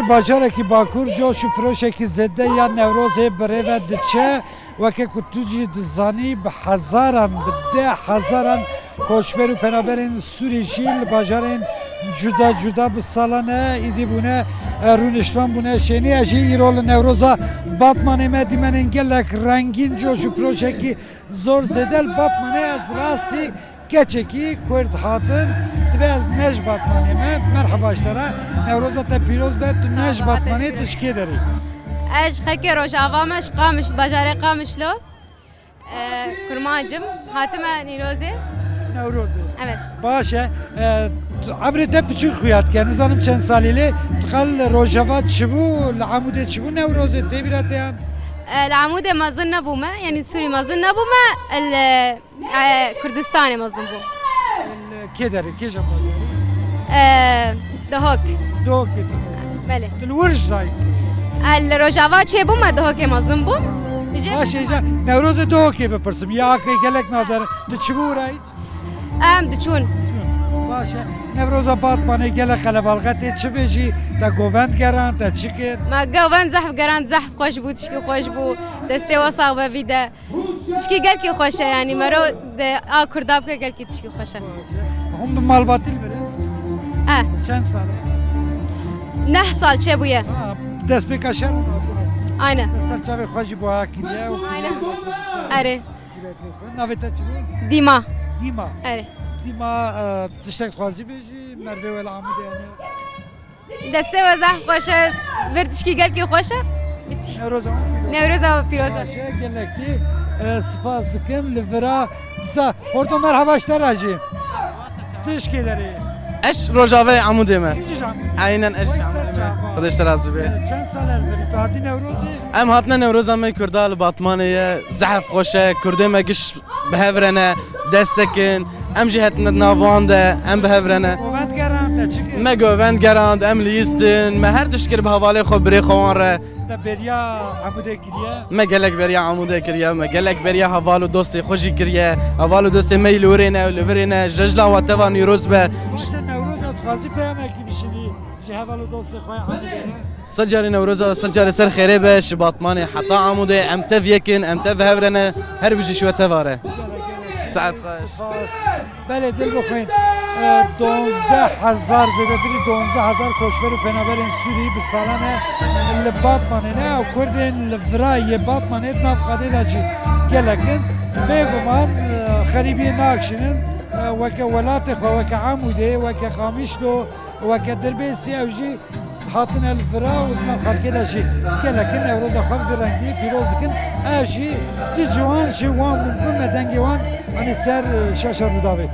هر باجارێکی باکوور جۆش و فرۆشێکی زێدە یان نەورۆزێ بەڕێوە دچە وەکە کو توجی دزانی بە حەزاران بدە حەزاران کۆچبەر و پەنابەرên سووریشی لە باژارên cuda cuda bi salan e îdî bûne rûniştvan bûne şêniya jî îro li Newroza Batmanê me dîmenên gelek rengîn coş û firoşekî zor zêde li Batmanê ez rastî keçekî Kurd hatin dibe ez nej Batmanê me merheba ji te re Newroza te pîroz be tu nej Batmanê tişkê derî Ez xekê Rojava me ji Qamiş bajarê Qamişlo kurmancım hatime Nîrozê Newrozê evet baş e ebrê te piçûk xuya dike nizanim çend salî lê dixel li Rojava çibû li Amûdê çibû Newrozê tê bîra te yan العمود مازن نبومه يعني سوري مازن نبومه كردستاني مازن بوم kê derê kê jî دهوك Dohokê بله dilwirj dayî الروجافا چه بومه دهوك مازن بوم baş êja Newrozê dohokê bipirsim ya akrê gelek navdere tu çibû rayî ام دچون baş e Newroza Batmanê gelek xelebalxetê çi bêjî te govend geran te çi kir ما قوان زحف قران زحف خوش بو تشكي خوش بو دستي وصاغ بفيدا تشكي قالكي خوشه يعني مرو كردابك قالكي تشكي خوشه hûn bi malbatîl birin اه çend sale نه سال چه بويه destpêka şer aynen serçavê xwe jî buha kiriye û aynen اري navê te çi bû ديما dîma اري dîma tiştek dixwazî bêjî mervê we li Amûdê hene دستي وزحف خوشه ور تشكي قالكي خوشه Newroza نوروز فيروزه gelekî spas dikim li vira disa Porto merheba ji te re jî tişkê derê اش روجاوی عمودی من Kî jî Amûdê عینن اش خودش ترازی به çend sal el verî tu hatî Newrozê ام هاتنا نوروزا می کردا ل باطمانه زحف خوشه کرده مگش بهورنه دستکن ام جی هاتنا ناوان ده ام بهورنه govend geran te çi kir ما گووند گراند ام لیستن ما هر دشکر به حواله خو بری خوان ره te beriya Amûdê kiriye ما گلک بریا عموده کریه ما گلک بریا حوالو دوستی خوشی کریه حوالو دوستی می لورینه و لورینه ججلا و توانی روز به Başa Newroza dixwazî peyamekî bişînî ji heval û dostê xwe Amûdê سجاري نوروزا سجاري سر خيري باش باطماني حتى عمودي ام تفيكن ام تفهورنه هر بيجي شو تفاره سعد خاش بله دل بخوین 12,000 زیادتری 12,000 کوچبر و پناهجویان سوری به سالانه لباتمانه نه و کردین لبرای باتمانه ناف خاطر داشتی گلکن بگمان خریبی ناکشنن وکه ولات خو وکه عموده وکه خامیشلو وکه دربیسی اوجی حاطن الفرا و ناف خاطر داشتی گلکن نوروز خاک درنگی پیروز کن اوجی دی جوان جوان ممکن مدنگی وان ani ser şaşar rudavê.